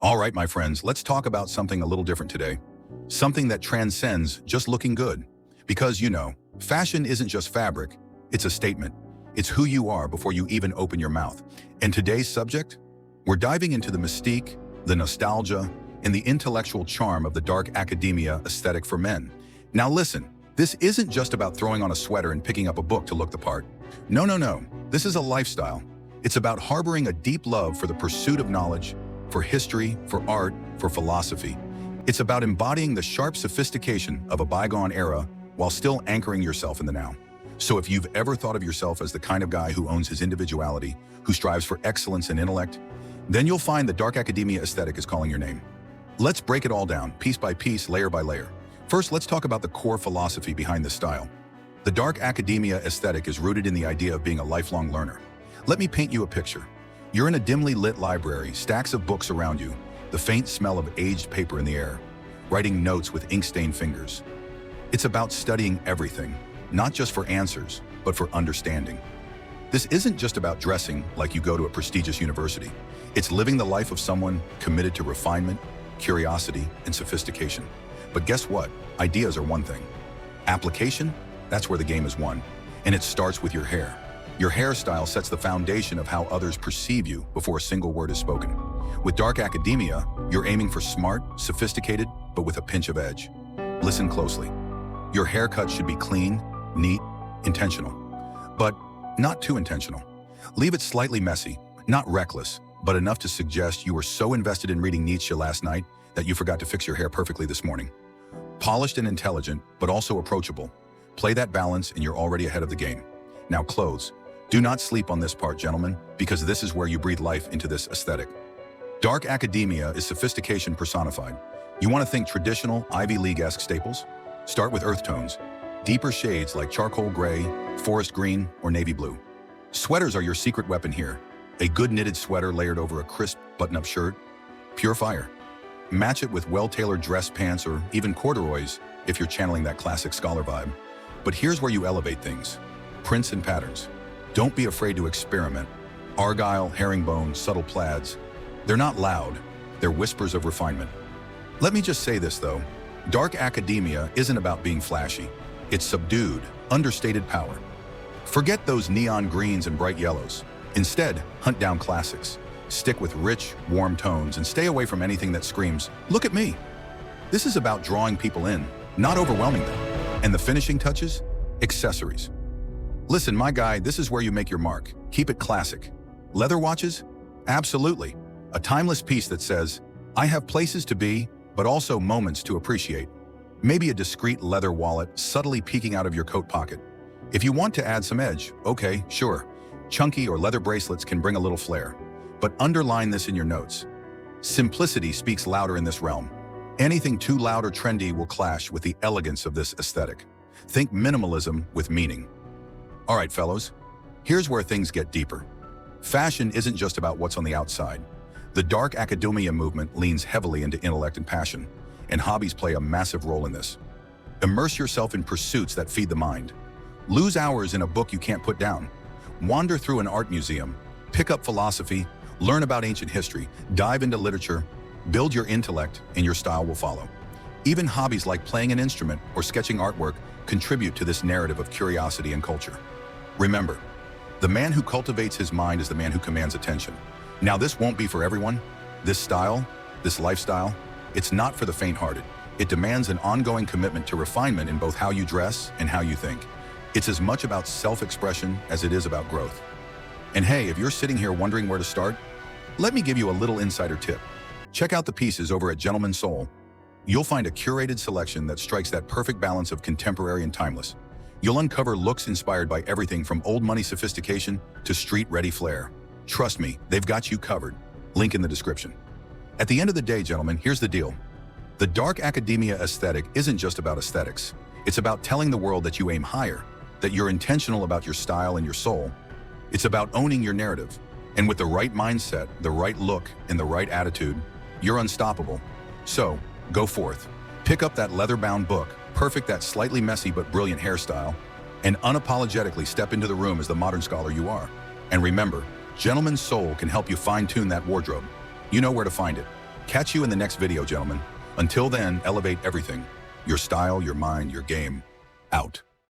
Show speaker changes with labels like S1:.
S1: All right, my friends, let's talk about something a little different today. Something that transcends just looking good. Because, fashion isn't just fabric, it's a statement. It's who you are before you even open your mouth. And today's subject? We're diving into the mystique, the nostalgia, and the intellectual charm of the dark academia aesthetic for men. Now listen, this isn't just about throwing on a sweater and picking up a book to look the part. No. This is a lifestyle. It's about harboring a deep love for the pursuit of knowledge, for history, for art, for philosophy. It's about embodying the sharp sophistication of a bygone era while still anchoring yourself in the now. So if you've ever thought of yourself as the kind of guy who owns his individuality, who strives for excellence and intellect, then you'll find the dark academia aesthetic is calling your name. Let's break it all down, piece by piece, layer by layer. First, let's talk about the core philosophy behind this style. The dark academia aesthetic is rooted in the idea of being a lifelong learner. Let me paint you a picture. You're in a dimly lit library, stacks of books around you, the faint smell of aged paper in the air, writing notes with ink-stained fingers. It's about studying everything, not just for answers, but for understanding. This isn't just about dressing like you go to a prestigious university. It's living the life of someone committed to refinement, curiosity, and sophistication. But guess what? Ideas are one thing. Application? That's where the game is won. And it starts with your hair. Your hairstyle sets the foundation of how others perceive you before a single word is spoken. With dark academia, you're aiming for smart, sophisticated, but with a pinch of edge. Listen closely. Your haircut should be clean, neat, intentional. But not too intentional. Leave it slightly messy, not reckless, but enough to suggest you were so invested in reading Nietzsche last night that you forgot to fix your hair perfectly this morning. Polished and intelligent, but also approachable. Play that balance and you're already ahead of the game. Now clothes. Do not sleep on this part, gentlemen, because this is where you breathe life into this aesthetic. Dark academia is sophistication personified. You want to think traditional Ivy League-esque staples? Start with earth tones, deeper shades like charcoal gray, forest green, or navy blue. Sweaters are your secret weapon here. A good knitted sweater layered over a crisp button-up shirt, pure fire. Match it with well-tailored dress pants or even corduroys if you're channeling that classic scholar vibe. But here's where you elevate things. Prints and patterns. Don't be afraid to experiment. Argyle, herringbone, subtle plaids. They're not loud. They're whispers of refinement. Let me just say this, though. Dark academia isn't about being flashy. It's subdued, understated power. Forget those neon greens and bright yellows. Instead, hunt down classics. Stick with rich, warm tones and stay away from anything that screams, "Look at me." This is about drawing people in, not overwhelming them. And the finishing touches? Accessories. Listen, my guy, this is where you make your mark. Keep it classic. Leather watches? Absolutely. A timeless piece that says, "I have places to be, but also moments to appreciate." Maybe a discreet leather wallet subtly peeking out of your coat pocket. If you want to add some edge, okay, sure. Chunky or leather bracelets can bring a little flair. But underline this in your notes. Simplicity speaks louder in this realm. Anything too loud or trendy will clash with the elegance of this aesthetic. Think minimalism with meaning. All right, fellows, here's where things get deeper. Fashion isn't just about what's on the outside. The dark academia movement leans heavily into intellect and passion, and hobbies play a massive role in this. Immerse yourself in pursuits that feed the mind. Lose hours in a book you can't put down. Wander through an art museum. Pick up philosophy. Learn about ancient history. Dive into literature. Build your intellect, and your style will follow. Even hobbies like playing an instrument or sketching artwork contribute to this narrative of curiosity and culture. Remember, the man who cultivates his mind is the man who commands attention. Now, this won't be for everyone. This style, this lifestyle, it's not for the faint-hearted. It demands an ongoing commitment to refinement in both how you dress and how you think. It's as much about self-expression as it is about growth. And hey, if you're sitting here wondering where to start, let me give you a little insider tip. Check out the pieces over at Seoul. You'll find a curated selection that strikes that perfect balance of contemporary and timeless. You'll uncover looks inspired by everything from old money sophistication to street-ready flair. Trust me, they've got you covered. Link in the description. At the end of the day, gentlemen, here's the deal. The dark academia aesthetic isn't just about aesthetics. It's about telling the world that you aim higher, that you're intentional about your style and your soul. It's about owning your narrative. And with the right mindset, the right look, and the right attitude, you're unstoppable. So, go forth. Pick up that leather-bound book, perfect that slightly messy but brilliant hairstyle, and unapologetically step into the room as the modern scholar you are. And remember, Gentleman's Soul can help you fine-tune that wardrobe. You know where to find it. Catch you in the next video, gentlemen. Until then, elevate everything. Your style, your mind, your game. Out.